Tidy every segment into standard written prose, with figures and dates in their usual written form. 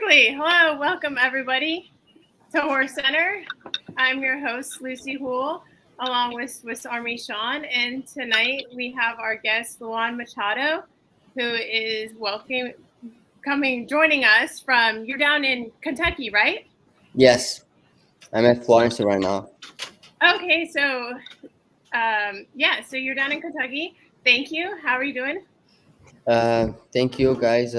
Exactly. Hello, welcome everybody to Horse Center. I'm your host, Lucy Houle, along with Swiss Army Sean. And tonight we have our guest, Luan Machado, who is joining us from, you're down in Kentucky, right? Yes, I'm at Florence right now. Okay, so you're down in Kentucky. Thank you. How are you doing? Thank you guys.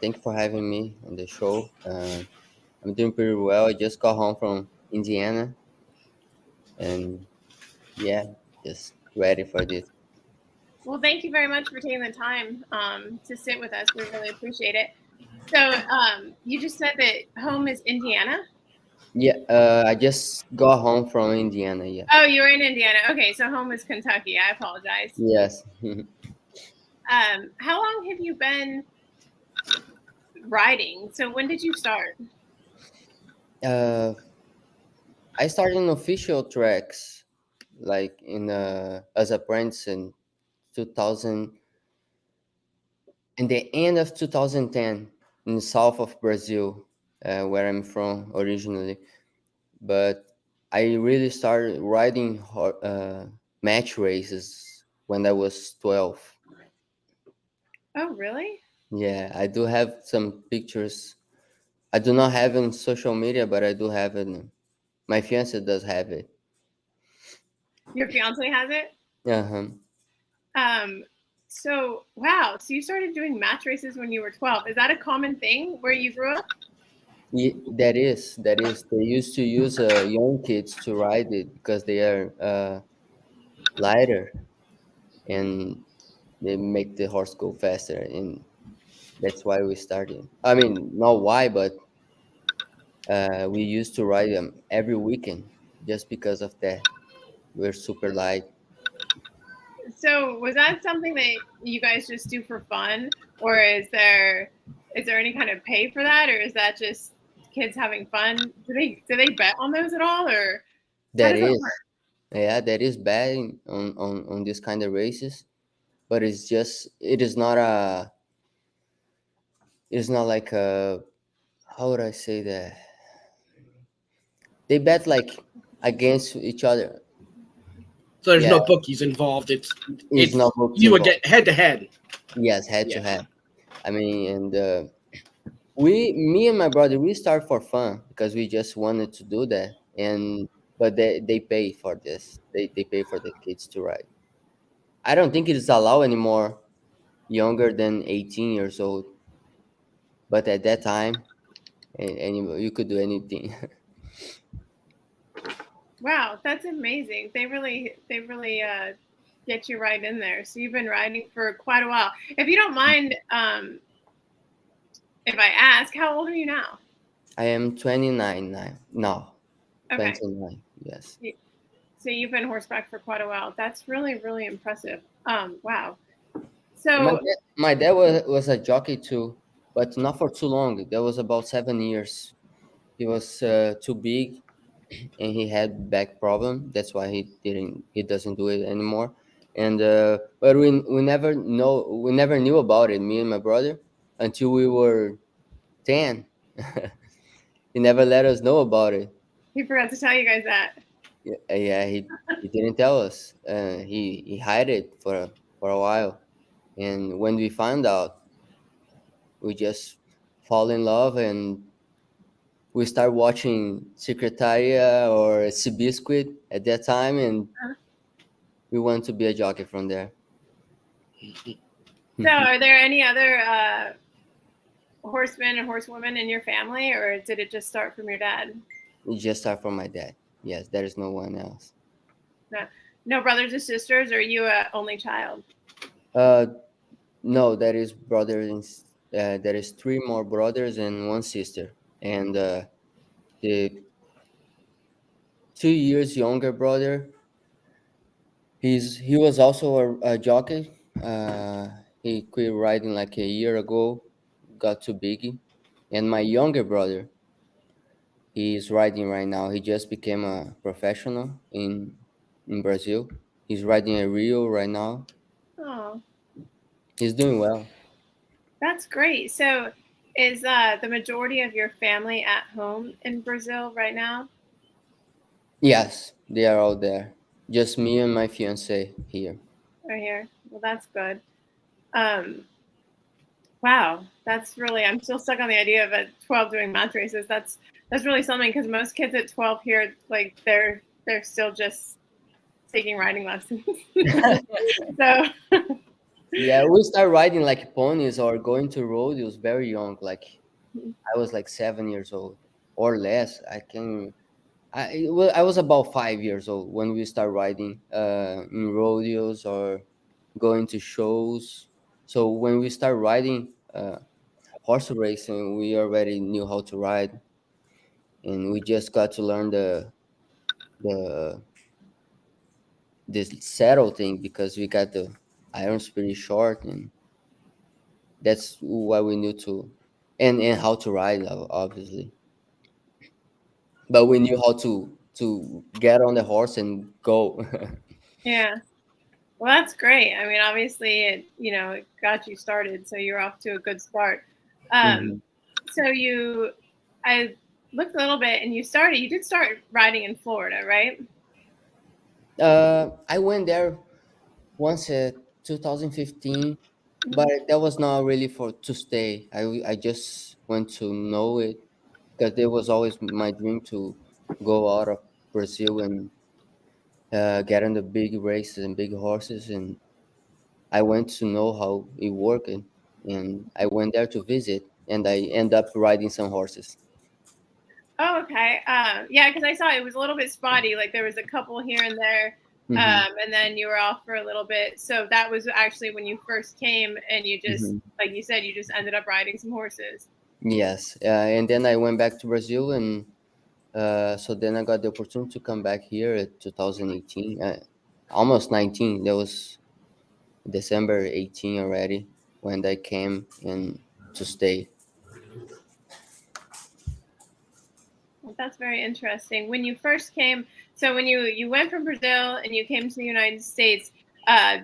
Thank you for having me on the show. I'm doing pretty well. I just got home from Indiana, and yeah, just ready for this. Well, thank you very much for taking the time to sit with us. We really appreciate it. So, you just said that home is Indiana? Yeah, I just got home from Indiana. Yeah. Oh, you were in Indiana. Okay, so home is Kentucky. I apologize. Yes. How long have you been riding? So when did you start? uh, I started in official tracks, like in as apprentice in 2000, in the end of 2010, in the south of Brazil, where I'm from originally. But I really started riding match races when I was 12. Oh, really? Yeah, I do have some pictures. I do not have it on social media, but I do have it. My fiance does have it. Your fiance has it? Uh-huh. Um, so wow. So you started doing match races when you were 12. Is that a common thing where you grew up? That is. They used to use young kids to ride it because they are lighter and they make the horse go faster, and that's why we started. I mean, not why, but we used to ride them every weekend just because of that. We're super light. So was that something that you guys just do for fun, or is there any kind of pay for that, or is that just kids having fun? Do they bet on those at all, or how That does that is, work? yeah, that is bad on this kind of races, but it is not a, it's not like a, how would I say that? They bet like against each other. So there's Yeah, no bookies involved. It's it's it's not books you would involved. get head to head. Yes, head to Yeah. head. I mean, and me and my brother, we start for fun because we just wanted to do that, and but they pay for this. They pay for the kids to ride. I don't think it is allowed anymore younger than 18 years old, but at that time, and you could do anything. Wow, that's amazing. They really get you right in there. So you've been riding for quite a while. If you don't mind, if I ask, how old are you now? I am 29 now. Okay, 29, yes. so you've been horseback for quite a while. That's really impressive. Wow. My So dad, my dad was a jockey too, but not for too long. That was about 7 years. He was too big and he had back problem. That's why he doesn't do it anymore. And but we never knew about it. Me and my brother until we were 10. He never let us know about it. he forgot to tell you guys that. Yeah, he didn't tell us. He hid it for a while, and when we found out, we just fall in love and we start watching Secretaria or Seabiscuit at that time, and we want to be a jockey from there. So are there any other horsemen and horsewomen in your family, or did it just start from your dad? We just start from my dad. Yes, there is no one else. No, no brothers or sisters, or are you a only child? Uh, no, there is there is three more brothers and one sister, and the 2 years younger brother, he was also a jockey. He quit riding like a year ago, got too big, and my younger brother, he's riding right now. He just became a professional in Brazil. He's riding a Rio right now. Oh, He's doing well. that's great. So Is the majority of your family at home in Brazil right now? Yes, they are all there. Just me and my fiance here. Right here. Well, that's good. Um, wow, that's really. I'm still stuck on the idea of at 12 doing math races. That's really something because most kids at 12 here, like they're still just taking riding lessons. So Yeah, we start riding like ponies or going to rodeos very young. Like I was like 7 years old or less. I can. I was about 5 years old when we start riding in rodeos or going to shows. So when we start riding horse racing, we already knew how to ride, and we just got to learn the this saddle thing because we got the irons pretty short, and that's what we knew to, and how to ride, obviously. But we knew how to get on the horse and go. yeah. Well, that's great. I mean, obviously, it got you started, so you're off to a good start. Um, Mhm. so I looked a little bit, and you did start riding in Florida, right? I went there once at 2015, but Mhm. that was not really for to stay. I just went to know it because it was always my dream to go out of Brazil and get on the big races and big horses, and I went to know how it worked, and I went there to visit, and I end up riding some horses. Oh, okay. Yeah, because I saw it was a little bit spotty. Like there was a couple here and there, Hmm. and then you were off for a little bit. So that was actually when you first came, and you just, Hmm. like you said, you just ended up riding some horses. Yes, and then I went back to Brazil, and so then I got the opportunity to come back here at 2018, almost 19. That was December 18 already when I came and to stay. Well, that's very interesting. When you first came, so when you went from Brazil and you came to the United States,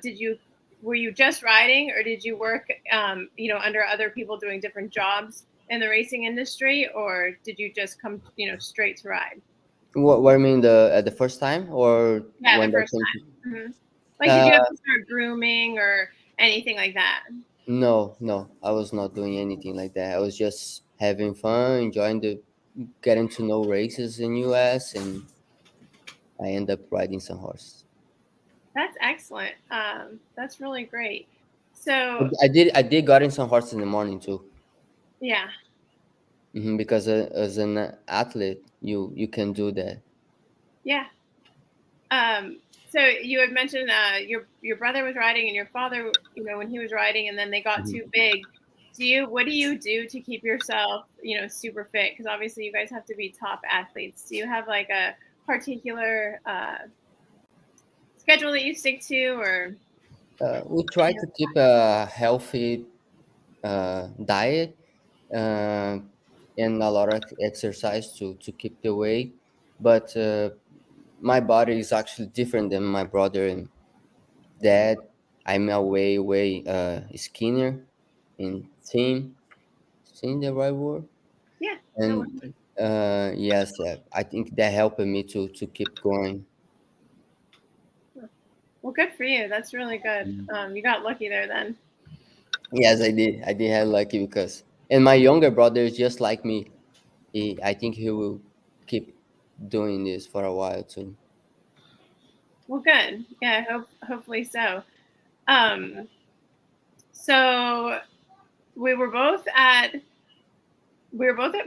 did you were you just riding, or did you work, under other people doing different jobs in the racing industry, or did you just come, straight to ride? What I mean the at the first time or Yeah, the when I first came? time. Like, did you have Uh, to start grooming or anything like that? no, no, I was not doing anything like that. I was just having fun, enjoying the getting to know races in US, and I end up riding some horse. That's excellent. That's really great. So, I did got in some horses in the morning too. yeah, Because as an athlete, you can do that. yeah. So you had mentioned your brother was riding and your father, when he was riding, and then they got Mhm. too big. What do you do to keep yourself, super fit? Because obviously you guys have to be top athletes. Do you have like a particular schedule that you stick to, or We try to keep a healthy diet uh, and a lot of exercise to keep the weight. But my body is actually different than my brother and dad. I'm a way skinnier and thin. Thin the right word? yeah, that And one? yes, I think that helped me to keep going. Well, good for you. That's really good. You got lucky there then. Yes, I did. I did have lucky because, and my younger brother is just like me. I think he will keep doing this for a while too. Well, good. Yeah, hopefully so. Um, so we were both at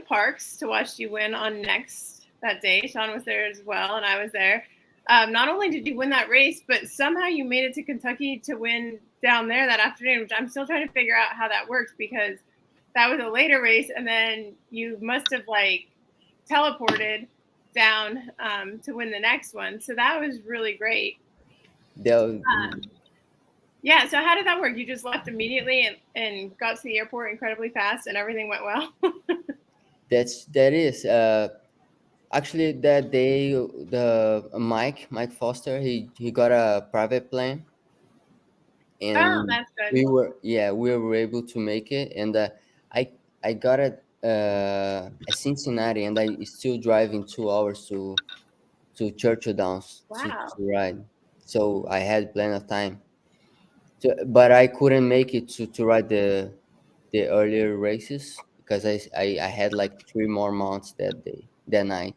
Parks to watch you win on Next that day. Sean was there as well, and I was there. Not only did you win that race, but somehow you made it to Kentucky to win down there that afternoon, which I'm still trying to figure out how that worked because that was a later race, and then you must have like teleported down to win the next one. So that was really great. They'll, Yeah. So how did that work? You just left immediately and got to the airport incredibly fast, and everything went well. that is actually that day the Mike Foster he got a private plane, Oh, and that's good. we were able to make it, and I I got it at Cincinnati, and I still driving 2 hours to Churchill Downs Wow. to ride. So I had plenty of time. But I couldn't make it to ride the earlier races because I had like 3 more months that night.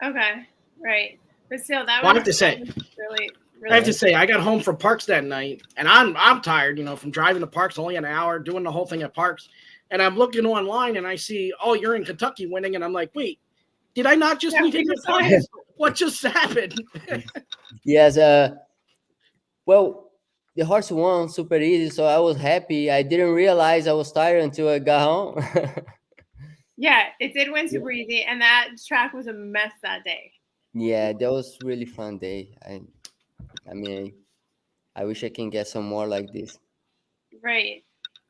Okay. Right. But still, Well, I that have to say, was really, I have really. to say, I got home from Parks that night, and I'm tired, from driving to Parks only an hour, doing the whole thing at Parks, and I'm looking online and I see, oh, you're in Kentucky winning, and I'm like, wait, did I not just Yeah, meet we him at just saw Parks? What just happened? Yes. Well, the horse won super easy, so I was happy. I didn't realize I was tired until I got home. Yeah, it did win super easy, and that track was a mess that day. Yeah, that was really fun day. I mean, I wish I can get some more like this. Right.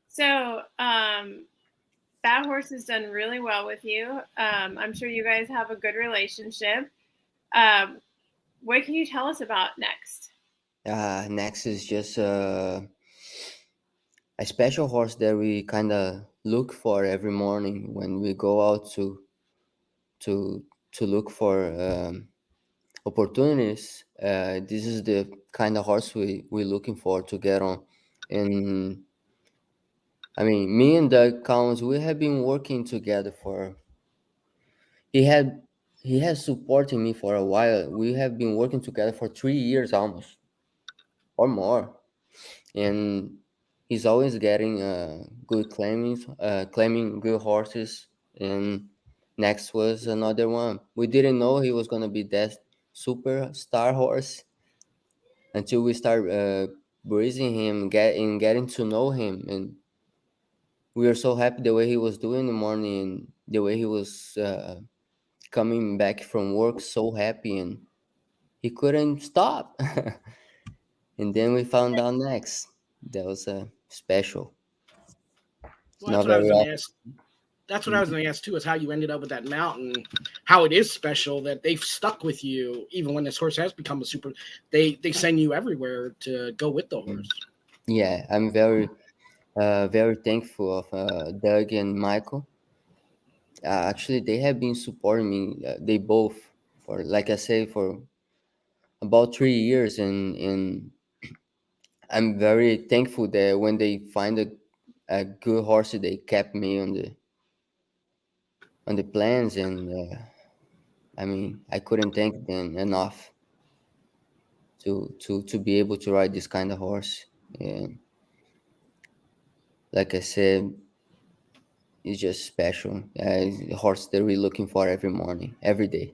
So, that horse has done really well with you. I'm sure you guys have a good relationship. Um, what can you tell us about next? Next is just a special horse that we kind of look for every morning when we go out to look for opportunities. This is the kind of horse we're looking for to get on. And I mean, me and Doug Collins, we have been working together for. He had he has supported me for a while. We have been working together for 3 years almost or more, and he's always getting good claiming good horses. And next was another one. We didn't know he was gonna be that superstar horse until we start breezing him, getting to know him, and we were so happy the way he was doing in the morning, and the way he was coming back from work, so happy, and he couldn't stop. And then we found out next that was special. It's Well, that's not what I very was going to often. ask. That's what I was going to ask too, is how you ended up with that mountain, how it is special that they've stuck with you even when this horse has become a super. They send you everywhere to go with the horse. Yeah, I'm very thankful of Doug and Michael. Actually, they have been supporting me. They both for, like I say, for about 3 years, and I'm very thankful that when they find a good horse, they kept me on the plans, and I mean, I couldn't thank them enough to be able to ride this kind of horse. And like I said, it's just special. It's a horse that we're looking for every morning, every day.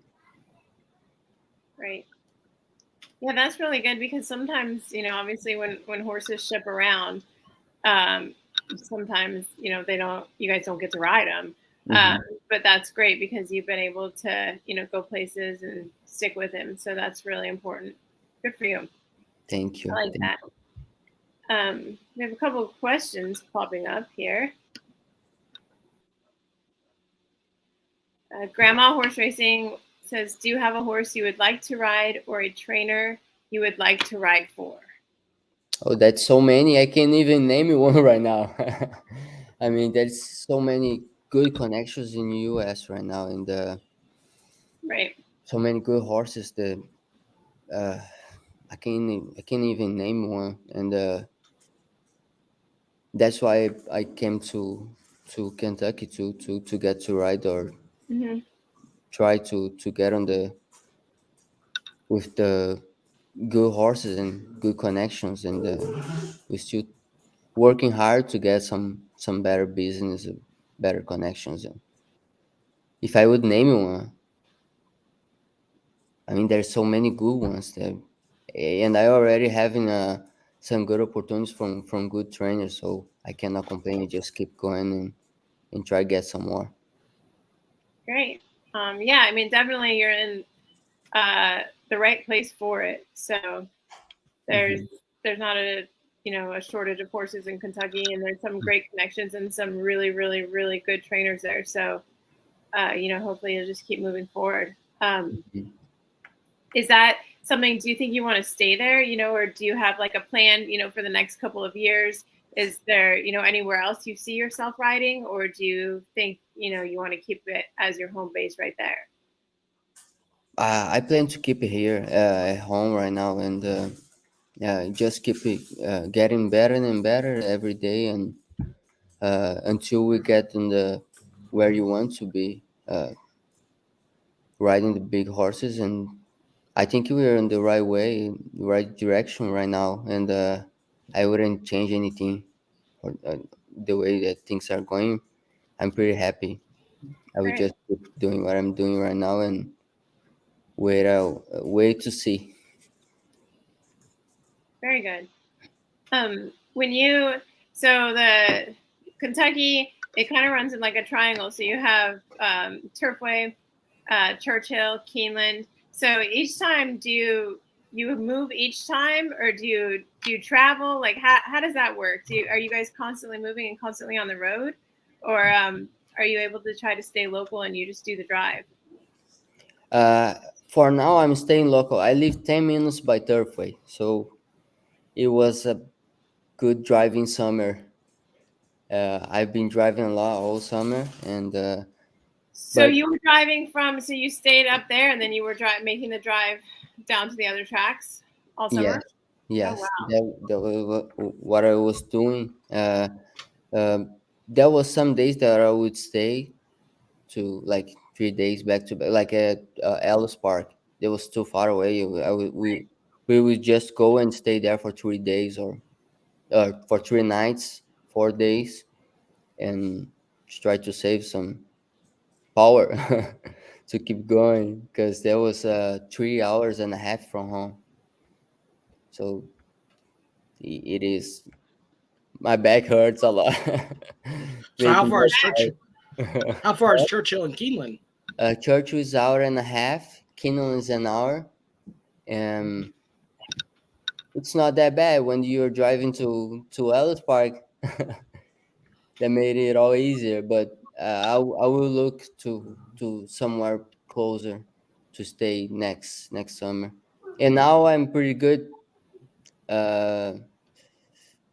Right. Yeah, that's really good because sometimes, obviously when horses ship around, um, sometimes, you guys don't get to ride them. Um, Hmm. but that's great because you've been able to, go places and stick with him. So that's really important. Good for you. Thank I you. like that. We have a couple of questions popping up here. Grandma Horse Racing says, do you have a horse you would like to ride or a trainer you would like to ride for? Oh, that's so many. I can't even name one right now. I mean, there's so many good connections in US right now, and Right. so many good horses that uh, I can't even name one, and that's why I came to Kentucky to get to ride or Hmm. try to get on the with the good horses and good connections, and we're still working hard to get some better business, better connections. And if I would name one, I mean, there's so many good ones that, and I already having some good opportunities from good trainers, so I cannot complain. Just keep going and try get some more. Great. Yeah, I mean, definitely you're in the right place for it. So there's Hmm. there's not a shortage of horses in Kentucky, and there's some great connections and some really, really, really good trainers there. So hopefully you'll just keep moving forward. Is that something? Do you think you want to stay there? Or do you have like a plan? For the next couple of years is there, anywhere else you see yourself riding, or do you think, you want to keep it as your home base right there? I plan to keep it here at home right now, and just keep it getting better and better every day, and until we get in the where you want to be, riding the big horses. And I think we're in the right way, the right direction right now, and I wouldn't change anything or the way that things are going. I'm pretty happy. I would Right. just keep doing what I'm doing right now and wait to see. Very good. When you so the Kentucky, it kind of runs in like a triangle. So you have Turfway, Churchill, Keeneland. So each time, do you move each time, or do you travel? Like how does that work? Are you guys constantly moving and constantly on the road, or are you able to try to stay local and you just do the drive? Uh, for now, I'm staying local. I live 10 minutes by Turfway, so it was a good driving summer. I've been driving a lot all summer, and So but you were driving from, so you stayed up there and then you were making the drive down to the other tracks all yes, summer? Oh, yes, wow. that was what I was doing. There was some days that I would stay to like 3 days back to back, like at Ellis Park. It was too far away. We would just go and stay there for 3 days, or for 3 nights, 4 days, and try to save some power to keep going, because there was 3 hours and a half from home. So it is, my back hurts a lot. So how Making far is that how far is Churchill and Keeneland? Church is hour and a half, Kindle is an hour, and it's not that bad when you're driving to Ellis Park. That made it all easier, but I will look to somewhere closer to stay next summer. And now I'm pretty good. When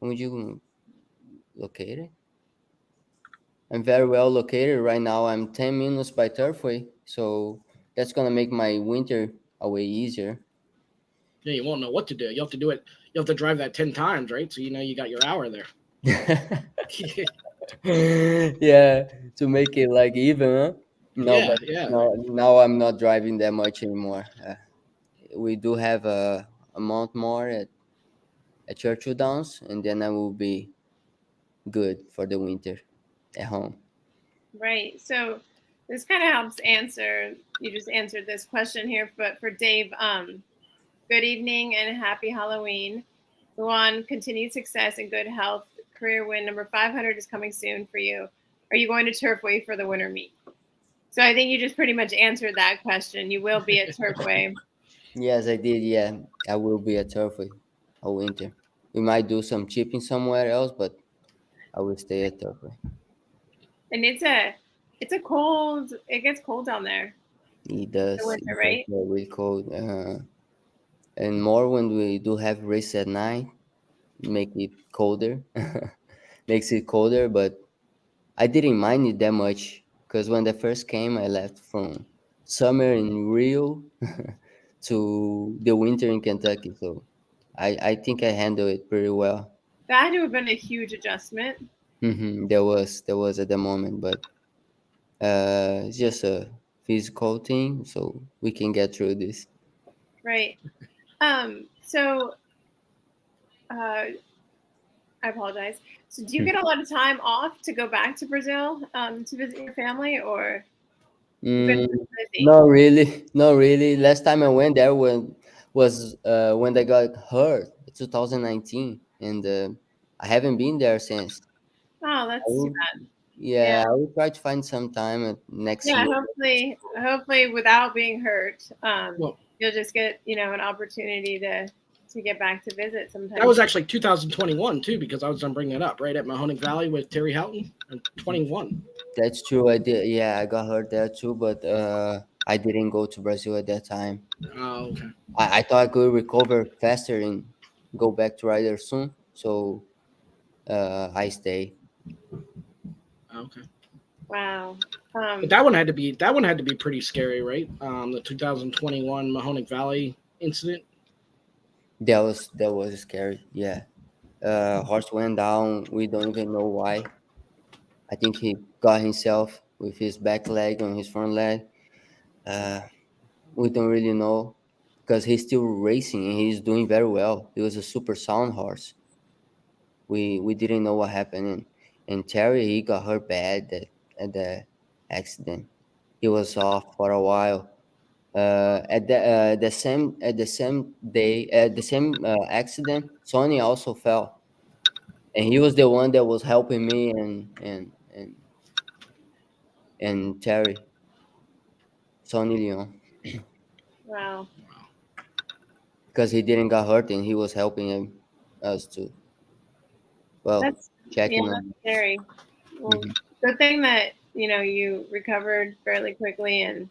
would you located? I'm very well located right now. I'm 10 minutes by Turfway, so that's gonna make my winter away easier. Yeah, you won't know what to do. You have to do it. You have to drive that 10 times, right? So you know you got your hour there. Yeah, to make it like even. Huh? No, Yeah, but yeah. no, now I'm not driving that much anymore. We do have a month more at Churchill Downs, and then I will be good for the winter at home. Right. So this kind of helps answer, you just answered this question here, but for Dave, good evening and happy Halloween. Luan, continued success and good health. Career win number 500 is coming soon for you. Are you going to Turfway for the winter meet? So I think you just pretty much answered that question. You will be at Turfway. Yes, I did. Yeah, I will be at Turfway all winter. We might do some chipping somewhere else, but I will stay at Turfway. And it's a cold, it gets cold down there It in the does. winter, It does right? get really cold, and more when we do have race at night, make it colder. Makes it colder, but I didn't mind it that much because when I first came, I left from summer in Rio to the winter in Kentucky. So I think I handled it pretty well. That had to have been a huge adjustment. There was at the moment, but it's just a physical thing, so we can get through this. Right. So I apologize. So do you get a lot of time off to go back to Brazil to visit your family, or you've been Mm, pretty busy? not really, not really. Last time I went there was when I got hurt, 2019, and I haven't been there since. Oh, I that's too will, bad. Yeah. yeah, I will try to find some time next Yeah, year. hopefully without being hurt, Well, you'll just get, an opportunity to get back to visit that sometime was soon. actually 2021 too, because I was gonna bring it up right at Mahoning Valley with Terry Houghton in 21. That's true. I did. Yeah, I got hurt there too, but I didn't go to Brazil at that time. Oh, okay. I thought I could recover faster and go back to rider soon. So I stay. Okay. Wow. But that one had to be pretty scary, right? The 2021 Mahoning Valley incident. That was scary. Yeah. Horse went down. We don't even know why. I think he got himself with his back leg on his front leg. Uh, we don't really know because he's still racing and he's doing very well. He was a super sound horse. We didn't know what happened. And Terry, he got hurt bad at the accident. He was off for a while. At the same day, at the same accident, Sonny also fell, and he was the one that was helping me and Terry, Sonny Leon, Wow. because he didn't get hurt and he was helping us to, well, That's yeah, checking that's on. scary. Well, Mhm, good thing that you recovered fairly quickly and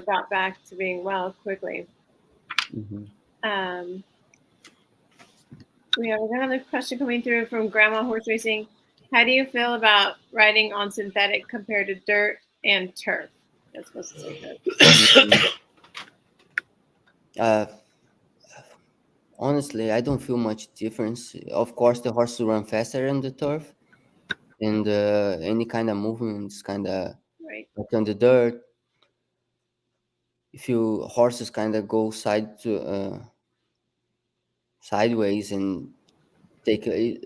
got back to being well quickly. mhm. Um, we have another question coming through from Grandma Horse Racing. How do you feel about riding on synthetic compared to dirt and turf? That's supposed to say turf. Mhm. Uh, Honestly, I don't feel much difference. Of course, the horses run faster on the turf, and any kind of movement is kind of Right. like on the dirt. If you horses kind of go sideways and take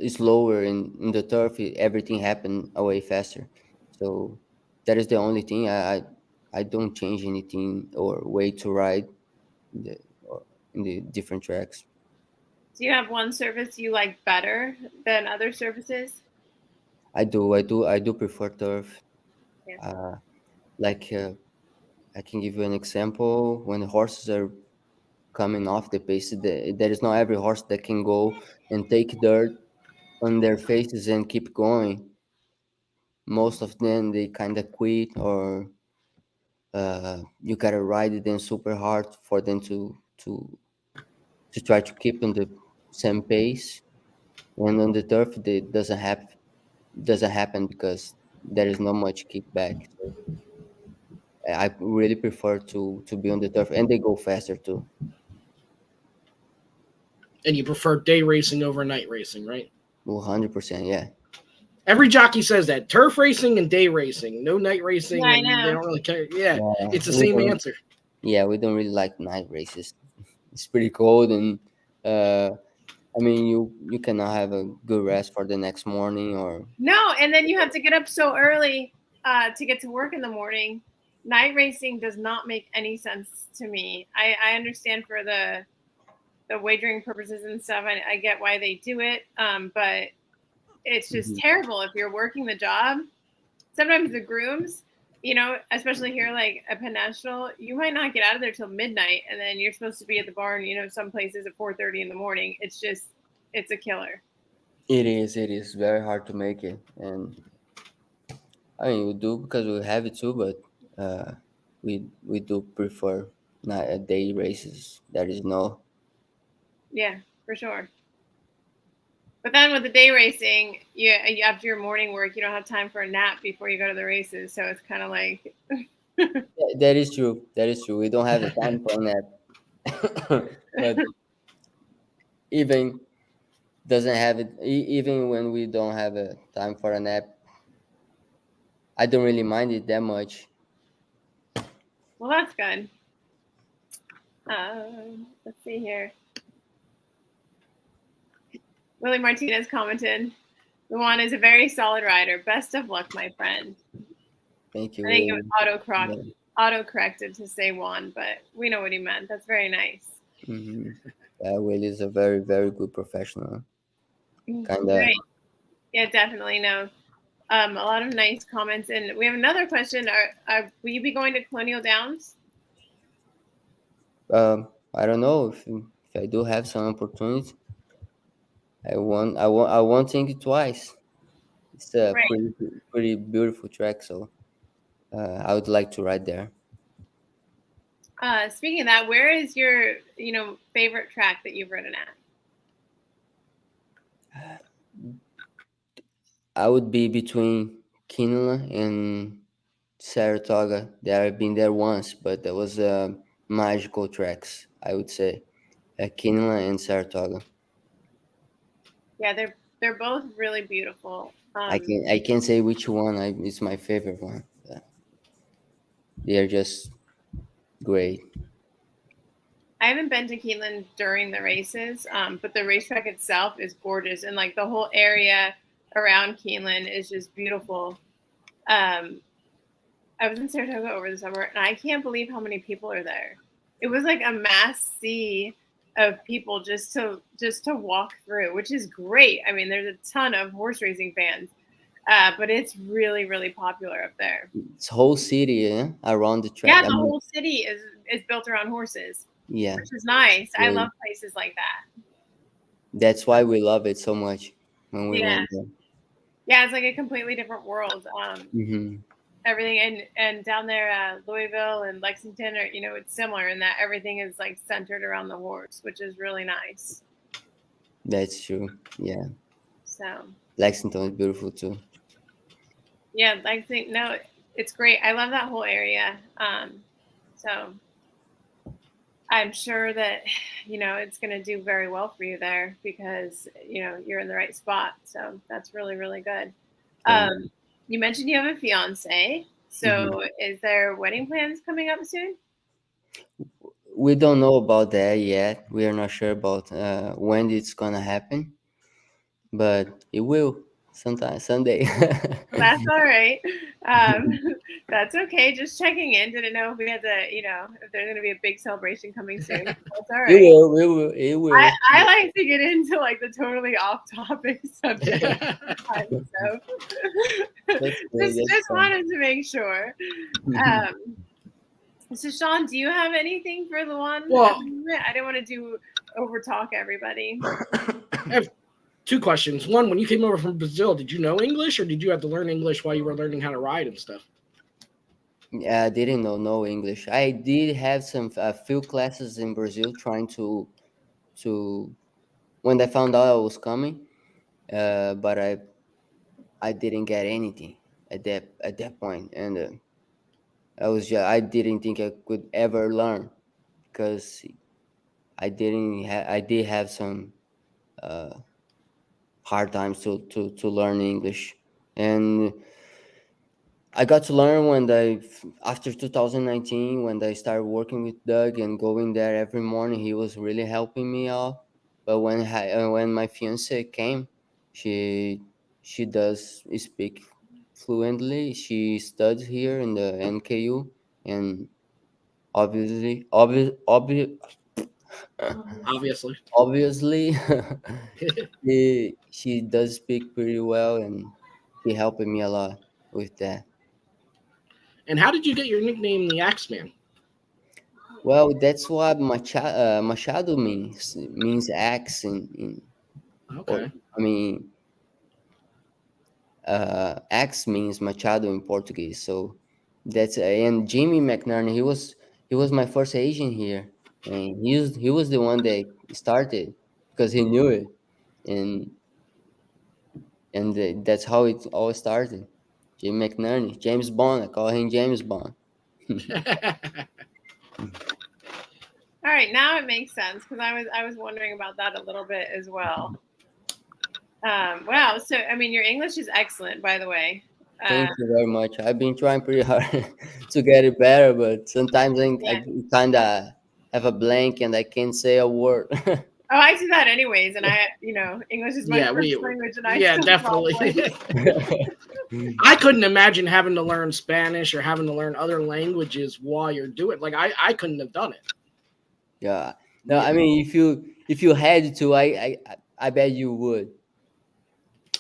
slower in the turf, everything happen away faster. So that is the only thing. I don't change anything or way to ride in the, or in the different tracks. Do you have one service you like better than other services? I do prefer turf. Yeah. Uh, like I can give you an example. When the horses are coming off the pace, there is not every horse that can go and take dirt on their faces and keep going. Most of them they kind of quit, or you gotta ride them super hard for them to try to keep on the same pace. And on the turf, it doesn't happen because there is not much kickback. So I really prefer to be on the turf, and they go faster too. And you prefer day racing over night racing, right? 100%, yeah. Every jockey says that turf racing and day racing, no night Yeah, racing, I and they know. don't really care. Yeah, Yeah, it's the same answer. we don't really like night races. It's pretty cold, and uh, I mean, you cannot have a good rest for the next morning, or No, and then you have to get up so early to get to work in the morning. Night racing does not make any sense to me. I understand for the wagering purposes and stuff. I get why they do it, but it's just Mhm. terrible if you're working the job. Sometimes the grooms, especially here like at Penn National, you might not get out of there till midnight, and then you're supposed to be at the barn. Some places at 4:30 in the morning. It's a killer. It is very hard to make it, and I mean we do because we have it too, but we do prefer not a day races. There is no. Yeah, for sure. But then with the day racing, after your morning work, you don't have time for a nap before you go to the races. So it's kind of like, That is true. That is true. We don't have the time for that, but even doesn't have it. Even when we don't have a time for a nap, I don't really mind it that much. well, that's good. Let's see here. Willie Martinez commented, Luan is a very solid rider. Best of luck, my friend. Thank you, I think it was William. Yeah. auto-corrected to say Juan, but we know what he meant. That's very nice. Mm-hmm. Yeah, Will is a very, very good professional. Kind of. Great. Yeah, definitely. No. A lot of nice comments. And we have another question. Will you be going to Colonial Downs? I don't know if I do have some opportunity. I won't think it twice. It's a Right. pretty beautiful track, so I would like to ride there. Speaking of that, where is your, favorite track that you've ridden at? I would be between Quinoa and Saratoga. There I've been there once, but that was magical tracks. I would say Quinoa and Saratoga. Yeah, they're both really beautiful. I can't say which one is my favorite one. They're just great. I haven't been to Keeneland during the races, but the racetrack itself is gorgeous, and like the whole area around Keeneland is just beautiful. Um, I was in Saratoga over the summer, and I can't believe how many people are there. It was like a mass sea of people just to walk through, which is great. I mean, there's a ton of horse racing fans, but it's really popular up there. It's whole city, yeah, around the track. Yeah, I the mean, whole city is built around horses, yeah, which is nice. I really. love places like that. That's why we love it so much when we Yeah, went there. yeah, it's like a completely different world. Hmm. Everything and down there, Louisville and Lexington are, it's similar in that everything is like centered around the horse, which is really nice. That's true. Yeah, So Lexington is beautiful too. yeah, Lexington, no, it's great. I love that whole area. So I'm sure that it's going to do very well for you there because you're in the right spot. So that's really good. Thank You mentioned you have a fiance. you. Mhm. So is there wedding plans coming up soon? We don't know about that yet. We are not sure about when it's gonna happen, but it will sometime someday. That's all right. Um, that's okay. Just checking in. Didn't know if we had to, if there's going to be a big celebration coming soon. That's all It right. will. It will. It I, will. I like to get into like the totally off topic subject. So That's great. That's just fun. wanted to make sure. Um, so Sean, do you have anything for the one? Well, I didn't want to over talk everybody. I have two questions. One, when you came over from Brazil, did you know English or did you have to learn English while you were learning how to ride and stuff? Yeah, I didn't know no English. I did have some a few classes in Brazil trying to when I found out I was coming, but I didn't get anything at that point, and I didn't think I could ever learn because I did have some uh, hard times to learn English, and I got to learn after 2019 when I started working with Doug and going there every morning. He was really helping me out. But when my fiance came, she she does speak fluently. She studies here in the NKU, and obviously, Obviously. obviously, she does speak pretty well, and she helping me a lot with that. And how did you get your nickname, the Axeman? Well, that's what Machado means axe or Okay. I mean axe means Machado in Portuguese. So that's and Jimmy McNerney. He was my first agent here, and he was the one that started because he knew it, and that's how it all started. Jimmy McNerney, James Bond. I call him James Bond. All right, now it makes sense because I was wondering about that a little bit as well. Wow, so I mean, your English is excellent, by the way. Thank you very much. I've been trying pretty hard to get it better, but sometimes I Yeah. kind of have a blank and I can't say a word. Oh, I do that anyways, and English is my yeah, first language, and I yeah, still definitely. I couldn't imagine having to learn Spanish or having to learn other languages while you're doing it. Like I couldn't have done it. Yeah. No, Yeah. I mean if you had to, I bet you would.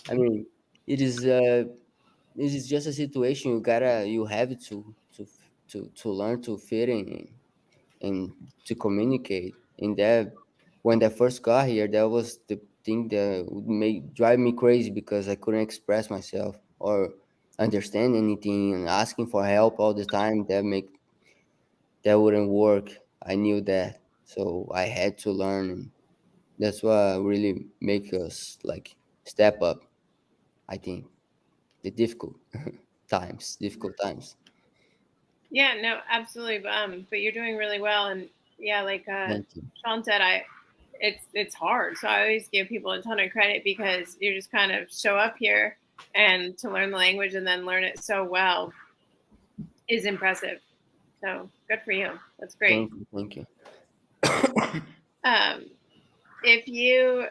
I mean, it is this is just a situation you have to learn to fit in and to communicate. And that when I first got here, that was the thing that would make drive me crazy because I couldn't express myself or understand anything and asking for help all the time. That wouldn't work. I knew that, so I had to learn, and that's what really make us like step up. I think. the difficult times, difficult times. Yeah, no, absolutely. But you're doing really well, and yeah, like Thank you. Sean said, it's hard. So I always give people a ton of credit because you just kind of show up here and to learn the language and then learn it so well is impressive. So good for you. That's great. Thank you. Thank you. Um, if you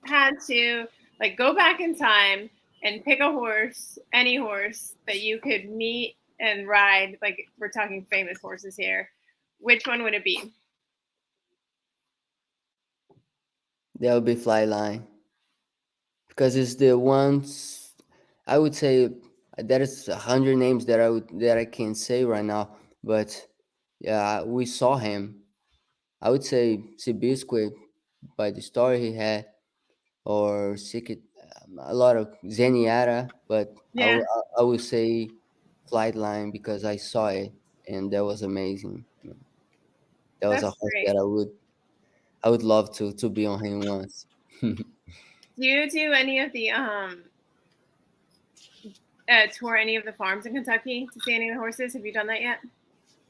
had to like go back in time and pick a horse, any horse that you could meet and ride, like we're talking famous horses here, which one would it be? That would be Flyline because it's the ones I would say there is 100 names that I can say right now, but yeah, we saw him. I would say Sibisque by the story he had, or Secret, a lot of Zenyatta, but Yeah, I would say Flightline because I saw it and that was amazing. That was a that's horse great. that I would love to be on him once. Do you do any of the tour any of the farms in Kentucky to see any of the horses? Have you done that yet?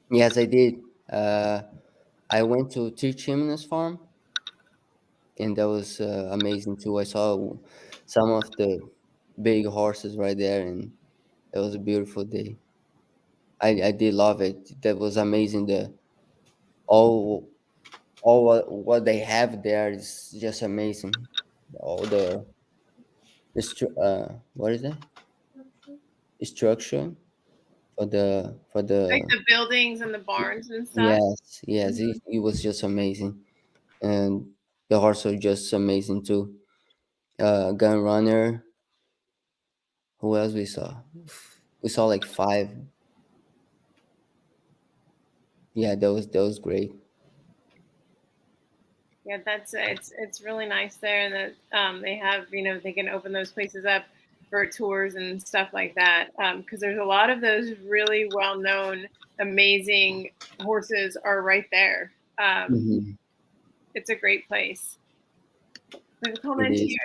Yes, I did. I went to Teach Chimney's farm, and that was amazing too. I saw some of the big horses right there, and it was a beautiful day. I did love it. That was amazing. All all what they have there is just amazing. All what is that structure for the Like the buildings and the barns and stuff. yes, yes, it was just amazing, and the horse was just amazing too. Gun runner. Who else we saw? We saw like five. Yeah, that was great. Yeah, that's it's really nice there, and that they have they can open those places up for tours and stuff like that. Because there's a lot of those really well known, amazing horses are right there. Hmm. It's a great place. There's a It comment is. here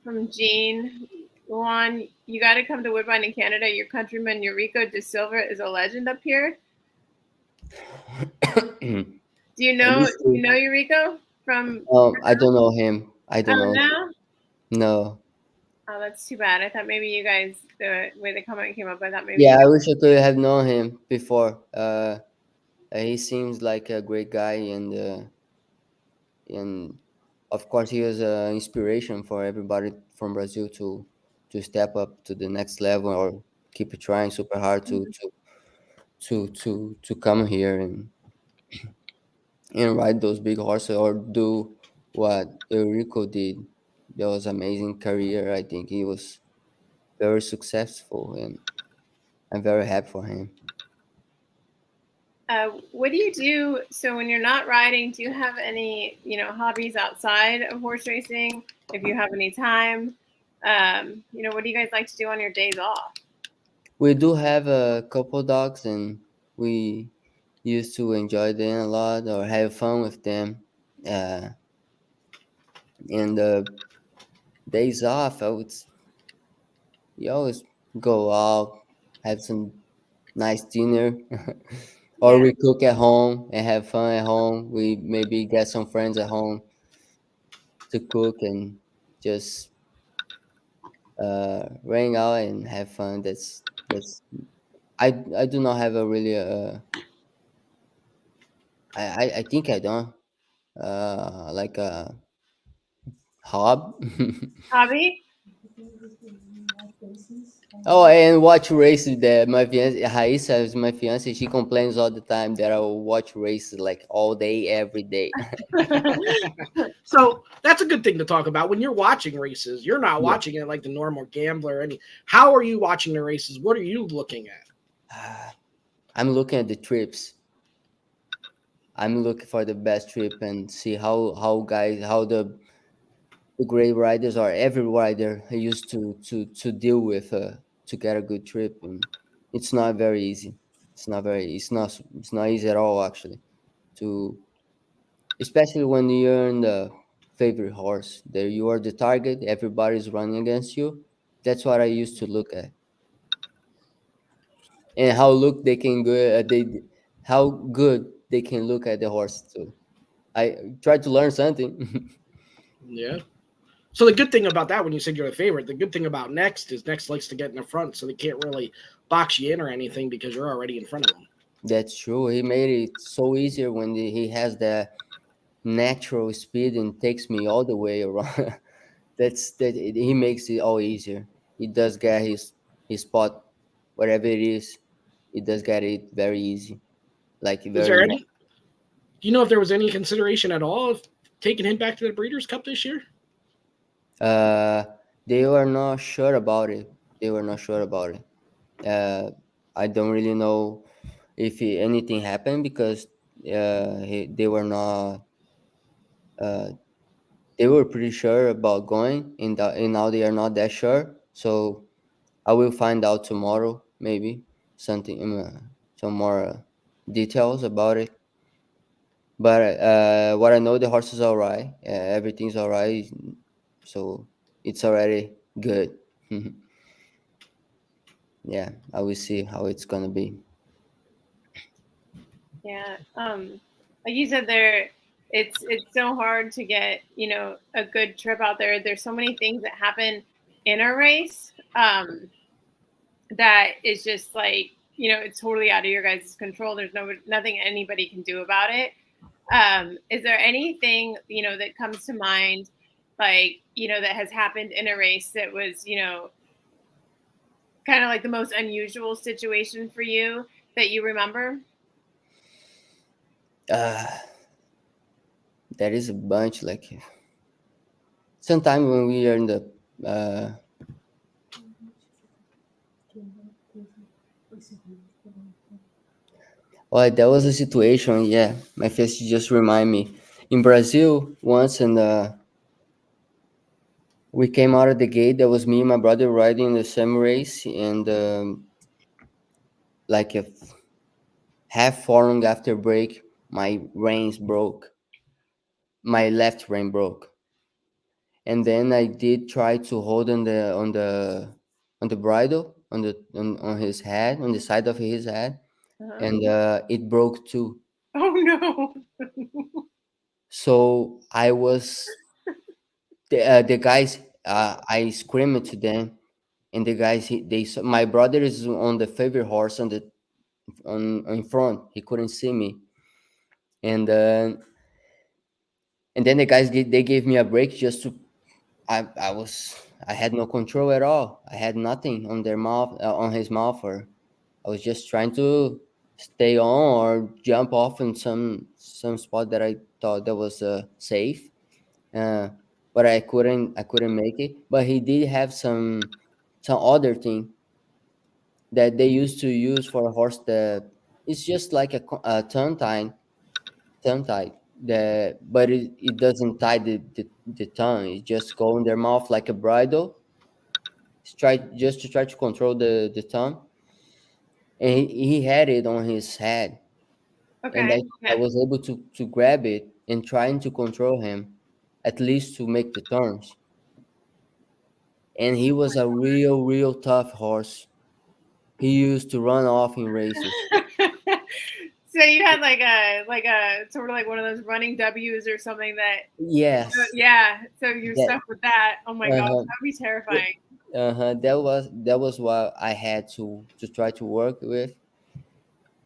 from Jean. Luan, you got to come to Woodbine in Canada. Your countryman Eurico de Silva is a legend up here. I used Do you to. know Eurico from? I don't know him. I don't Oh know. no. No. Oh, that's too bad. I thought maybe you guys, the way the comment came up, I thought maybe you Yeah, I guys. wish I could have known him before. He seems like a great guy, and of course he was an inspiration for everybody from Brazil to step up to the next level or keep trying super hard to come here and ride those big horses or do what Eurico did. That was amazing career. I think he was very successful, and I'm very happy for him. What do you do? So when you're not riding, do you have any, hobbies outside of horse racing? If you have any time, what do you guys like to do on your days off? We do have a couple dogs, and we used to enjoy them a lot or have fun with them. Uh, and the days off, we always go out, have some nice dinner, or Yeah. we cook at home and have fun at home. We maybe get some friends at home to cook and just hang out and have fun. That's I do not have a really I think I don't like a hob. Hobby? Oh, and watch races. That my fiance Raíssa is my fiance. She complains all the time that I will watch races like all day, every day. So that's a good thing to talk about. When you're watching races, you're not Yeah. watching it like the normal gambler. Any how are you watching the races? What are you looking at? I'm looking at the trips. I'm looking for the best trip and see how the great riders or every rider used to deal with to get a good trip, and it's not very easy. It's not easy at all actually to, especially when you're in the favorite horse. There you are the target. Everybody's running against you. That's what I used to look at, and how look they can go. How good they can look at the horse too. I tried to learn something. Yeah. So the good thing about that, when you said you're the favorite, the good thing about Next is Next likes to get in the front, so they can't really box you in or anything because you're already in front of them. That's true. He made it so easier when he has the natural speed and takes me all the way around. He makes it all easier. He does get his spot wherever it is. He does get it very easy, like Is very. there any? Do you know if there was any consideration at all of taking him back to the Breeders' Cup this year? Uh, they were not sure about it. They were not sure about it. I don't really know if anything happened because they were not. Uh, they were pretty sure about going, and now they are not that sure. So I will find out tomorrow, maybe something, some more details about it. But what I know, the horse is all right. Everything's all right, so it's already good. Yeah, I will see how it's gonna be. Yeah. Like you said, it's so hard to get a good trip out there. There's so many things that happen in a race that is just like it's totally out of your guys' control. There's nothing anybody can do about it. Is there anything that comes to mind, like that has happened in a race that was kind of like the most unusual situation for you that you remember? Uh, there is a bunch. Like sometimes when we are in the well, that was a situation. Yeah, my face just remind me in Brazil once, and we came out of the gate. That was me and my brother riding the same race, and like a half furlong after break, my reins broke. My left rein broke, and then I did try to hold on the bridle on his head, on the side of his head, Uh-huh. and it broke too. Oh no. So I was the guys. I screamed to them, and the guys my brother is on the favorite horse on the on in front. He couldn't see me, and then the guys they gave me a break just to I had no control at all. I had nothing on their mouth on his mouth, or I was just trying to stay on or jump off in some spot that I thought that was safe. Uh, but I couldn't make it. But he did have some other thing that they used to use for a horse that it's just like a tongue tie but it doesn't tie the tongue. It just go in their mouth like a bridle. Try just to try to control the tongue, and he had it on his head, and Okay. I Yeah. was able to grab it and trying to control him, at least to make the turns. And he was a real tough horse. He used to run off in races. So you had like a sort of like one of those running W's or something that Yes, yeah. So you're that stuck with that. Oh my gosh, uh-huh, that'd be terrifying. that was what I had to try to work with.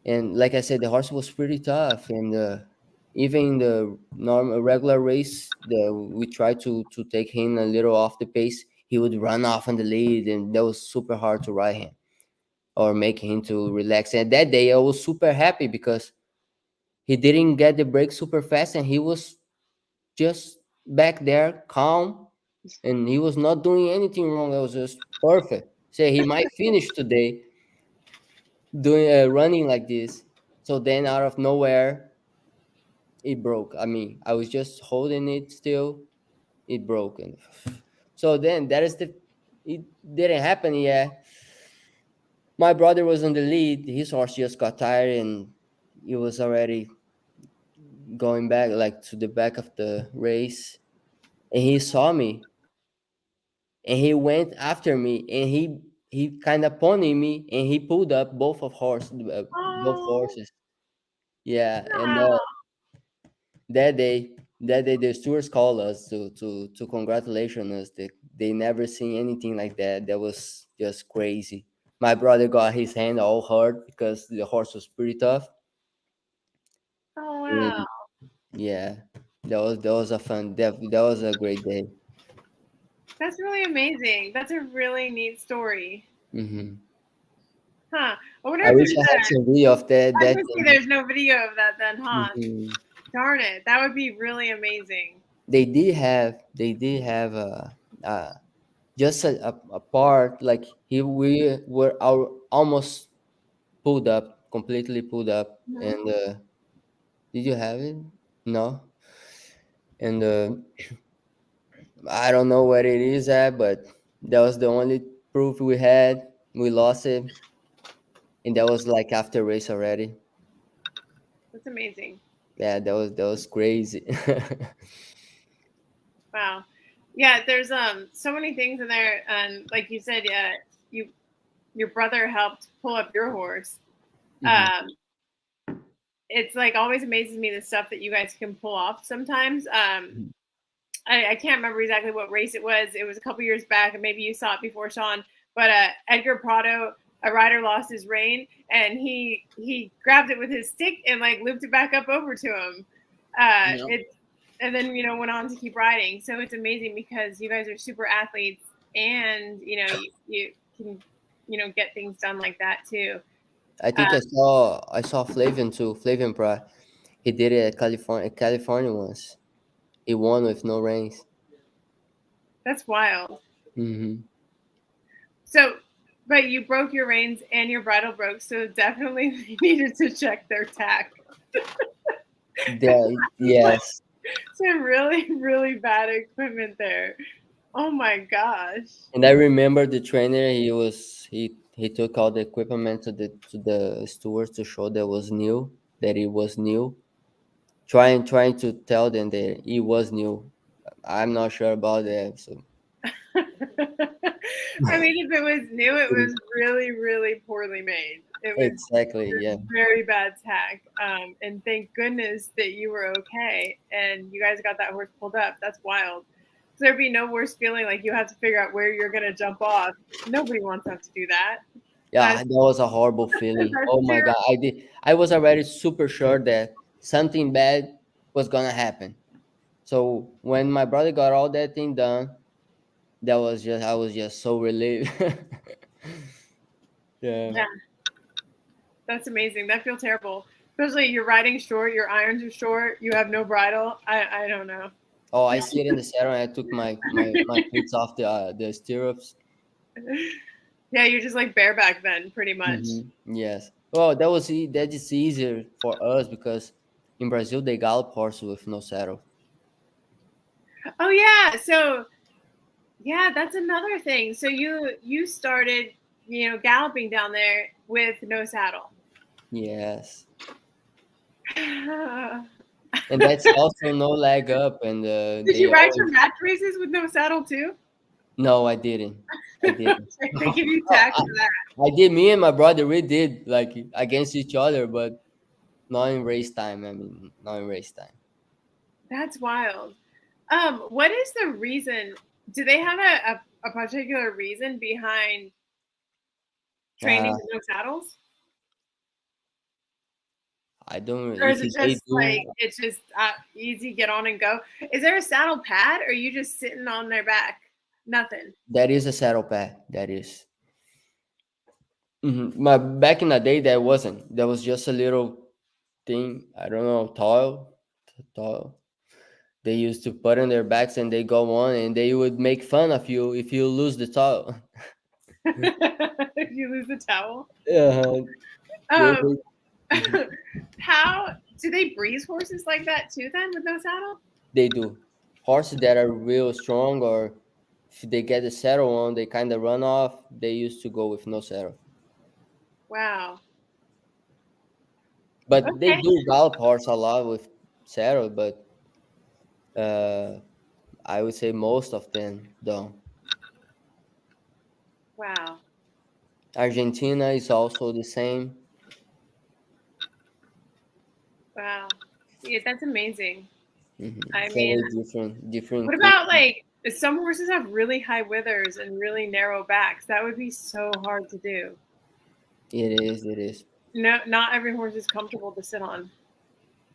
And like I said, the horse was pretty tough, and even in the normal regular race, we tried to take him a little off the pace. He would run off on the lead, and that was super hard to ride him or make him to relax. And that day, I was super happy because he didn't get the break super fast, and he was just back there, calm, and he was not doing anything wrong. It was just perfect. Say he might finish today doing running like this. So then, out of nowhere, it broke. I mean, I was just holding it still. It broke, and so then that is the. It didn't happen yet. My brother was on the lead. His horse just got tired, and he was already going back, like to the back of the race, and he saw me. and he went after me, and he kind of ponied me, and he pulled up both Oh, horses. Yeah, and wow. that day the stewards called us to congratulation us. They never seen anything like that. That was just crazy. My brother got his hand all hurt because the horse was pretty tough. Oh, wow. And yeah, that was a fun that was a great day. That's really amazing. That's a really neat story. Hmm. Huh. I wonder I if wish there's I had some video of that I was that gonna say day. there's no video of that then, huh? Mhm. Darn it. That would be really amazing. They did have just a part like we were almost pulled up, completely pulled up, Mhm. and did you have it? No, and I don't know where it is at, but that was the only proof we had. We lost it, and that was like after race already. That's amazing. Yeah, that was crazy. Wow. Yeah, there's so many things in there, and like you said, yeah, you your brother helped pull up your horse. Hmm. Um, it's like always amazes me the stuff that you guys can pull off sometimes. I can't remember exactly what race it was. It was a couple years back, and maybe you saw it before, Sean. But Edgar Prado, a rider lost his rein, and he grabbed it with his stick and like looped it back up over to him. Yep. It and then went on to keep riding. So it's amazing because you guys are super athletes, and you can get things done like that too. I Uh, think I saw Flavian too. Flavian Pra. He did it at California once. He won with no reins. that's wild. Hmm. So, but you broke your reins and your bridle broke, so definitely they needed to check their tack. Yes, Some really, really bad equipment there. Oh my gosh. and I remember the trainer. He took all the equipment to the stores to show that it was new. Trying to tell them that it was new. I'm not sure about that. So I mean, if it was new, it was really, really poorly made. It was exactly, yeah. very bad tack. And thank goodness that you were okay and you guys got that horse pulled up. That's wild. So there'd be no worse feeling like you have to figure out where you're going to jump off. Nobody wants to have to do that. Yeah, That's, that was a horrible feeling. that's Oh my terrible. god, I was already super sure that something bad was gonna happen. So when my brother got all that thing done, that was just I was just so relieved. Yeah. Yeah, that's amazing. That feels terrible. Especially you're riding short, your irons are short, you have no bridle. I don't know. Oh, I sit in the saddle and I took my feet off the stirrups. Yeah, you're just like bareback then, pretty much. Yes. Well, that is easier for us because in Brazil they gallop horses with no saddle. Oh yeah, so yeah, that's another thing. So you started, galloping down there with no saddle. Yes. Did And that's also no leg up, and you they ride your always. match races with no saddle too? No, I didn't. I didn't. They give you I, tax for that. I did. Me and my brother, we did like against each other, but not in race time. I mean, not in race time. That's wild. What is the reason? Do they have a particular reason behind Uh, training with no saddles? I don't. Or is If it they just like do, it's just easy, get on and go? Is there a saddle pad, or are you just sitting on their back? Nothing. that is a saddle pad. That is. My back in the day, that wasn't. That was just a little thing. I don't know, tile. They used to put on their backs and they go on, and they would make fun of you if you lose the tile. If you lose the towel. Uh, they, Um, they, mhm. how do they breeze horses like that too? Then with no saddle? They do. Horses that are real strong, or if they get the saddle on, they kind of run off. They used to go with no saddle. Wow. But they Okay. do gallop horse a lot with saddle, but uh, I would say most of them don't. Wow. Argentina is also the same. Wow. Yeah, that's amazing. I So mean, different what about culture. like some horses have really high withers and really narrow backs? That would be so hard to do. It is. It is. No, not every horse is comfortable to sit on.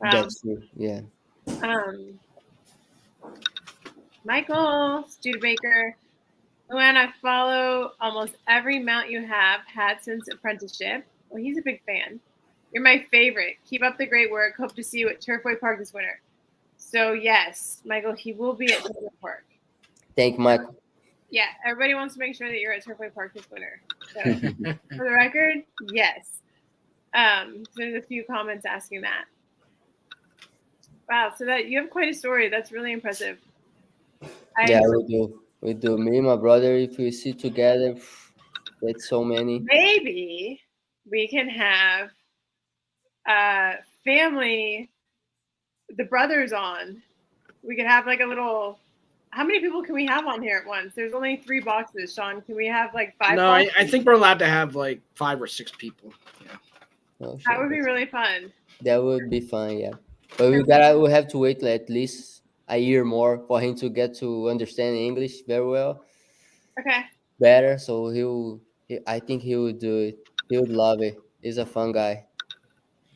Wow. That's true. Yeah. Um, Michael Studebaker, Luan, I follow almost every mount you have had since apprenticeship. Well, he's a big fan. You're my favorite. Keep up the great work. Hope to see you at Turfway Park this winter. So yes, Michael, he will be at Turfway Park. Thank Michael. Yeah, everybody wants to make sure that you're at Turfway Park this winter. So for the record, yes. There's a few comments asking that. Wow, so that you have quite a story. That's really impressive. Yeah, we do. We do. Me and my brother, if we sit together, that's so many. Maybe we can have family, the brothers on. We could have like a little. How many people can we have on here at once? There's only 3 boxes, Sean. Can we have like 5 No, boxes? I think we're allowed to have like 5 or 6 people. Yeah. Oh, That would be really fun. That would be fun, yeah. But we have to wait at least a year more for him to get to understand English very well, Okay. better. So I think he would do it. He would love it. He's a fun guy.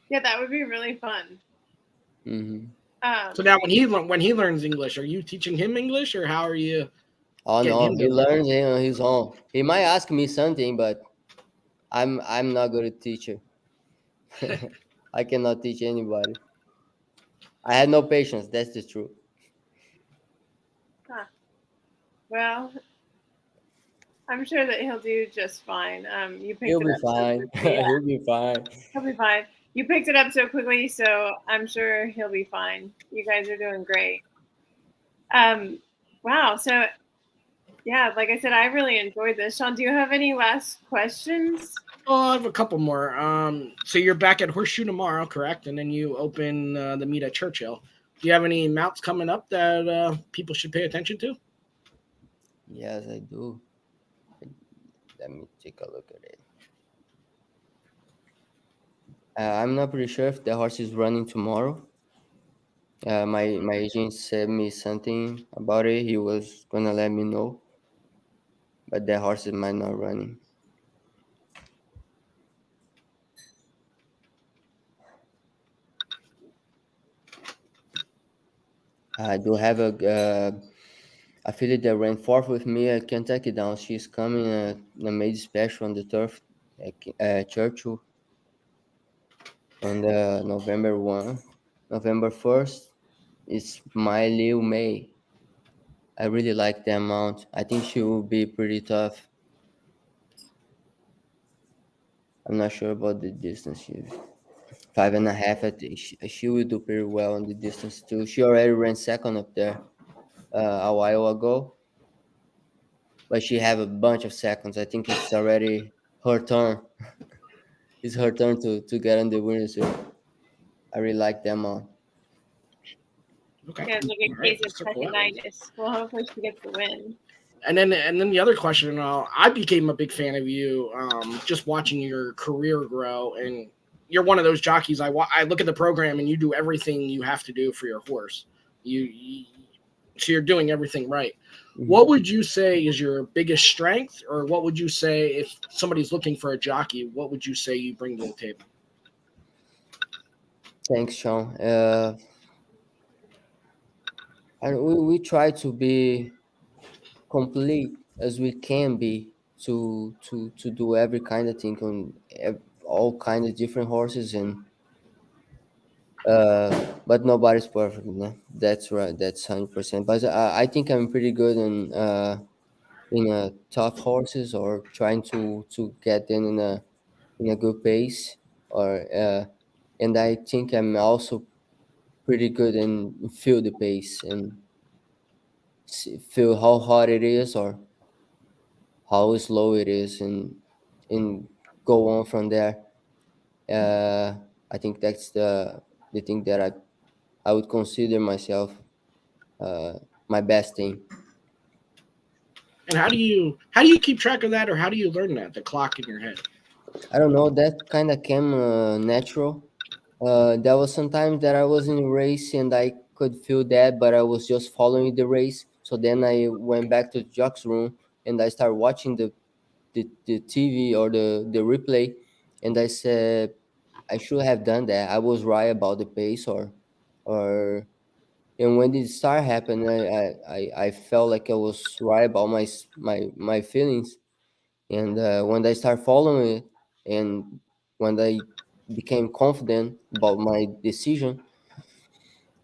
Yeah, that would be really fun. Hmm. So now when he learns English, are you teaching him English or how are you? Oh getting no, him he to- learns it on his own. He might ask me something, but I'm not good at teacher. I cannot teach anybody. I had no patience. That's the truth. Huh. Well, I'm sure that he'll do just fine. You picked He'll it be up so fine. quickly. Yeah, He'll be fine. he'll be fine. You picked it up so quickly, so I'm sure he'll be fine. You guys are doing great. Wow. So yeah, like I said, I really enjoyed this. Sean, do you have any last questions? Oh, I have a couple more. So you're back at Horseshoe tomorrow, correct? And then you open the meet at Churchill. Do you have any mounts coming up that people should pay attention to? Yes, I do. Let me take a look at it. I'm not pretty sure if the horse is running tomorrow. My agent said me something about it. He was gonna let me know, but the horse might not running. I do have a filly that ran fourth with me at Kentucky Down. She's coming a made special on the turf at Churchill on the November 1st. It's My Lil May. I really like that mount. I think she will be pretty tough. I'm not sure about the distance. 5.5. I think she will do pretty well on the distance too. She already ran second up there a while ago, but she have a bunch of seconds. I think it's already her turn. It's her turn to get on the winners. So I really like them on. Okay. Yeah, like a All right. case of Circle that one. peckinitis. Well, hopefully she gets the win. And then the other question, I became a big fan of you just watching your career grow, and you're one of those jockeys. I look at the program and you do everything you have to do for your horse. You so you're doing everything right. What would you say is your biggest strength, or what would you say if somebody's looking for a jockey? What would you say you bring to the table? Thanks, Sean. We try to be complete as we can be to do every kind of thing on all kind of different horses and but nobody's perfect, no? That's right, that's 100%. But I think I'm pretty good in tough horses or trying to get them in a good pace or and I think I'm also pretty good in feel the pace and feel how hard it is or how slow it is and go on from there. Uh, I think that's the thing that I would consider myself my best thing. And how do you keep track of that, or how do you learn that, the clock in your head? I don't know. That kind of came natural. There was sometimes that I was in a race and I could feel that, but I was just following the race. So then I went back to the jock's room and I started watching the TV or the replay, and I said I should have done that. I was right about the pace, or and when it start happening, I felt like I was right about my feelings, and when I start following it, and when I became confident about my decision,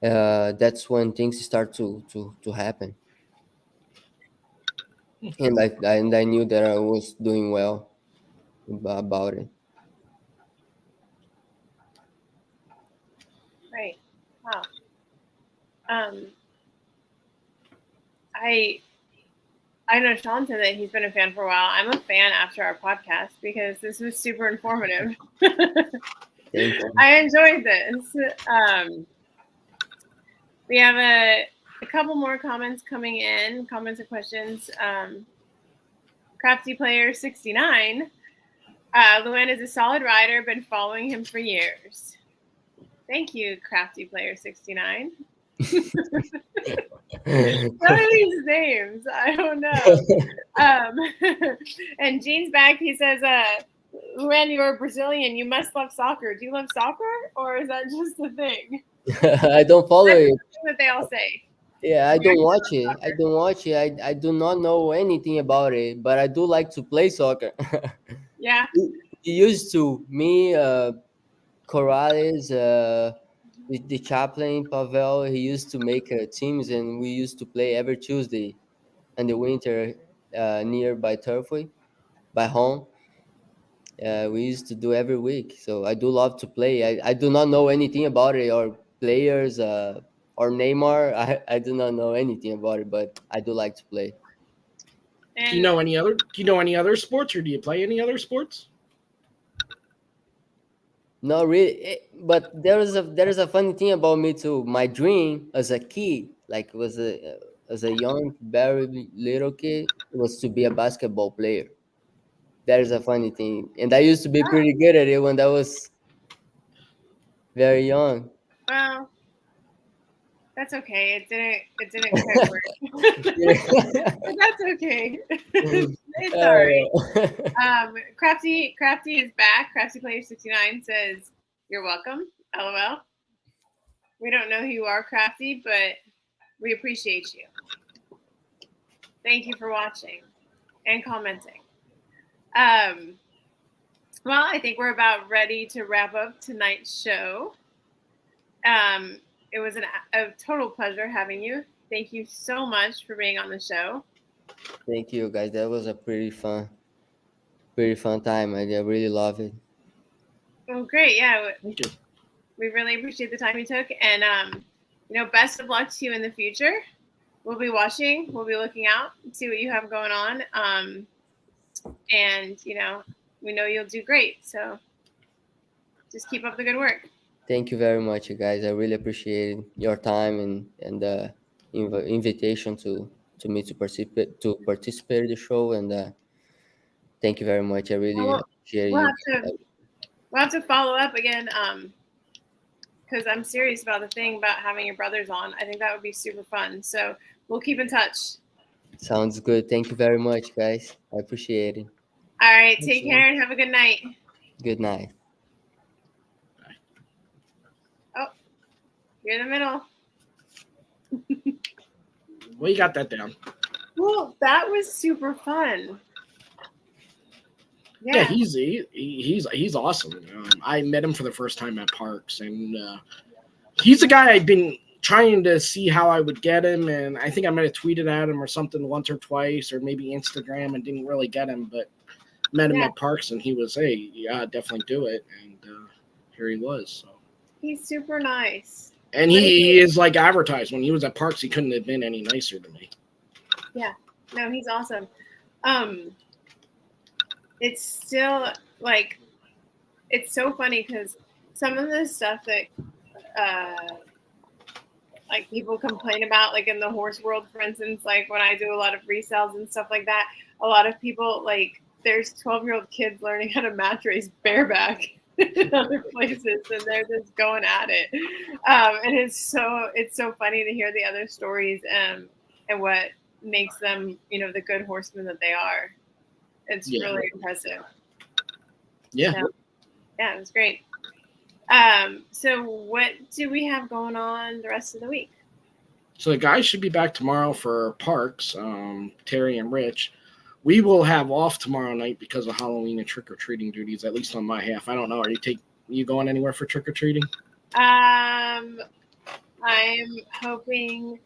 that's when things start to happen, and I knew that I was doing well about it. Right. Wow. Um, I I know Sean said that he's been a fan for a while. I'm a fan after our podcast because this was super informative. Thank you. I enjoyed this. We have a couple more comments coming in, comments and questions. Crafty Player 69. Luan is a solid rider, been following him for years. Thank you, Crafty Player 69. What are these names? I don't know. And Gene's back. He says, Luan, you're Brazilian. You must love soccer. Do you love soccer, or is that just a thing? I don't follow That's it. the thing that they all say. Yeah, I don't watch it. I don't watch it. I do not know anything about it, but I do like to play soccer. Yeah. He used to me, Corrales, the chaplain Pavel. He used to make teams, and we used to play every Tuesday in the winter nearby Turfway, by home. We used to do every week. So I do love to play. I do not know anything about it or players or Neymar. I do not know anything about it, but I do like to play. And Do you know any other sports, or do you play any other sports? No, really, but there is a funny thing about me too. My dream as a kid, like was a as a young, very little kid, was to be a basketball player. That is a funny thing, and I used to be pretty good at it when I was very young. well, that's okay. It didn't quite work. Yeah. But that's okay. It's all right. Crafty is back. Crafty Player 69 says, "You're welcome." LOL. We don't know who you are, Crafty, but we appreciate you. Thank you for watching and commenting. Well, I think we're about ready to wrap up tonight's show. It was a total pleasure having you. Thank you so much for being on the show. Thank you, guys. That was a pretty fun time. I really love it. Well, great. Yeah, Thank you. we really appreciate the time you took, and best of luck to you in the future. We'll be watching. We'll be looking out, see what you have going on, and we know you'll do great. So just keep up the good work. Thank you very much, you guys. I really appreciate your time and the invitation to me to participate in the show. And thank you very much. I really Well, appreciate we'll you. have to follow up again because I'm serious about the thing about having your brothers on. I think that would be super fun. So we'll keep in touch. Sounds good. Thank you very much, guys. I appreciate it. All right. Thanks, Take man. care and have a good night. Good night. Oh, you're in the middle. Well, you got that down. Well, that was super fun. Yeah, Yeah. he's awesome. I met him for the first time at Parks, and he's a guy I've been trying to see how I would get him, and I think I might have tweeted at him or something once or twice, or maybe Instagram, and didn't really get him, but met him at Parks, and he was, hey, yeah, definitely do it, and here he was. So. He's super nice. And he is like advertised. When he was at Parks, he couldn't have been any nicer to me. Yeah. No, he's awesome. It's still like, it's so funny because some of the stuff that like people complain about, like in the horse world, for instance, like when I do a lot of resales and stuff like that, a lot of people, like there's 12-year-old kids learning how to match race bareback in other places, and they're just going at it. And it's so funny to hear the other stories and what makes them, the good horsemen that they are. It's really impressive. Yeah. So, yeah, it was great. So what do we have going on the rest of the week? So the guys should be back tomorrow for Parks, Terry and Rich. We will have off tomorrow night because of Halloween and trick-or-treating duties, at least on my half. I don't know. Are you going anywhere for trick-or-treating? I'm hoping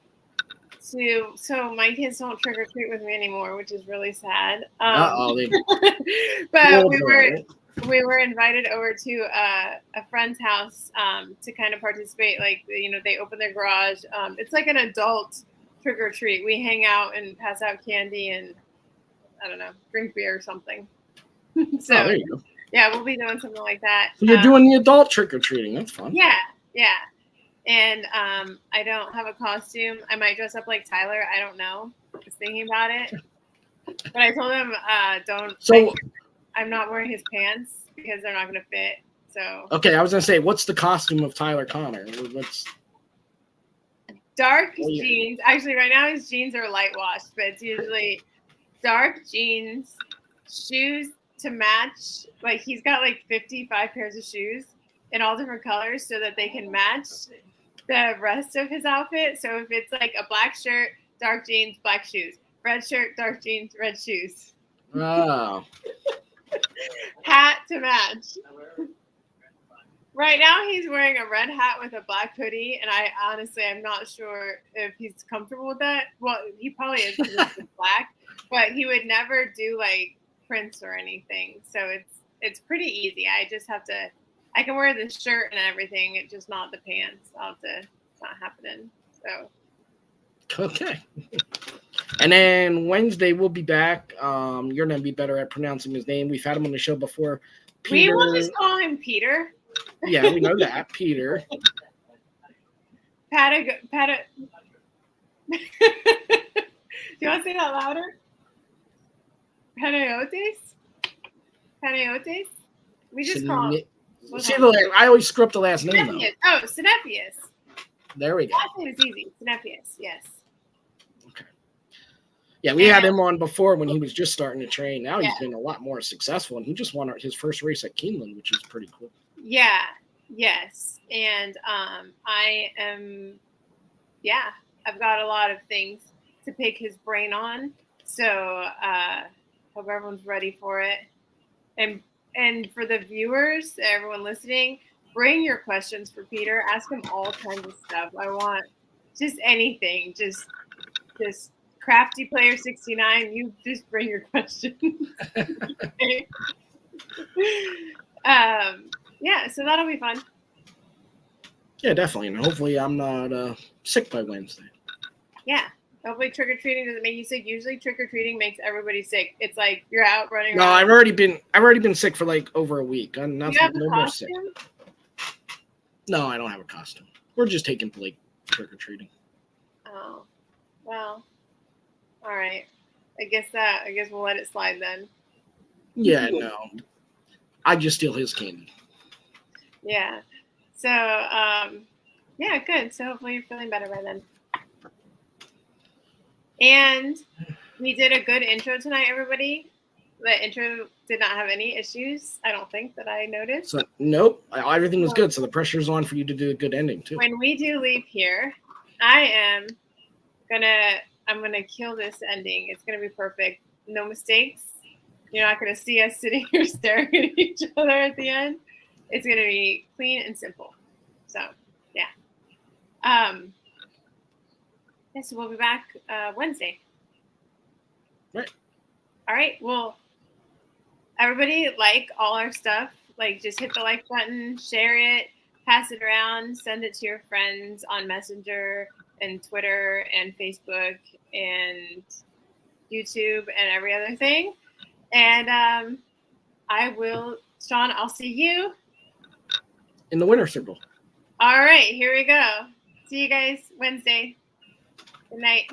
to. So my kids don't trick or treat with me anymore, which is really sad. But we were invited over to a friend's house to kind of participate. Like, they open their garage. It's like an adult trick or treat. We hang out and pass out candy and, I don't know, drink beer or something. So there you go. Yeah, we'll be doing something like that. So you're doing the adult trick or treating. That's fun. Yeah. And I don't have a costume. I might dress up like Tyler. I don't know. Just thinking about it. But I told him don't. So I'm not wearing his pants because they're not going to fit. So okay, I was going to say, what's the costume of Tyler Connor? What's dark jeans? Actually, right now his jeans are light washed, but it's usually dark jeans, shoes to match. Like he's got like 55 pairs of shoes in all different colors so that they can match the rest of his outfit. So if it's like a black shirt, dark jeans, black shoes, red shirt, dark jeans, red shoes. Wow. Hat to match. Right now he's wearing a red hat with a black hoodie, and I'm not sure if he's comfortable with that. Well, he probably is because it's black, but he would never do like prints or anything. So it's pretty easy. I can wear the shirt and everything. It's just not the pants. It's not happening. So. Okay. And then Wednesday we'll be back. You're gonna be better at pronouncing his name. We've had him on the show before. Peter. We will just call him Peter. Yeah, we know that. Peter. Do you want to say that louder? Panayotis? We just call him. I always screw up the last name though. Oh, Synepius. There we go. Last name is easy. Synepius, yes. Okay. Yeah, we had him on before when he was just starting to train. Now he's been a lot more successful, and he just won his first race at Keeneland, which is pretty cool. Yeah. Yes. And I've got a lot of things to pick his brain on. So hope everyone's ready for it. And for the viewers, everyone listening, bring your questions for Peter. Ask him all kinds of stuff. I want just anything. Just Crafty Player 69. You just bring your questions. So that'll be fun. Yeah, definitely. And hopefully I'm not sick by Wednesday. Yeah. Hopefully trick-or-treating doesn't make you sick. Usually trick-or-treating makes everybody sick. It's like you're out running around. No, I've already been sick for like over a week. I'm not more sick. No, I don't have a costume. We're just taking Blake trick-or-treating. Oh. Well. All right. I guess we'll let it slide then. Yeah, no. I just steal his candy. Yeah. So, good. So hopefully you're feeling better by then. And we did a good intro tonight, everybody. The intro did not have any issues, I don't think, that I noticed. So, nope. Everything was good, so the pressure's on for you to do a good ending, too. When we do leave here, I'm gonna kill this ending. It's gonna be perfect. No mistakes. You're not gonna see us sitting here staring at each other at the end. It's gonna be clean and simple. So, yeah. So we'll be back Wednesday. Right. All right. Well, everybody like all our stuff. Like, just hit the like button, share it, pass it around, send it to your friends on Messenger and Twitter and Facebook and YouTube and every other thing. And Sean, I'll see you in the winner's circle. All right. Here we go. See you guys Wednesday. Good night.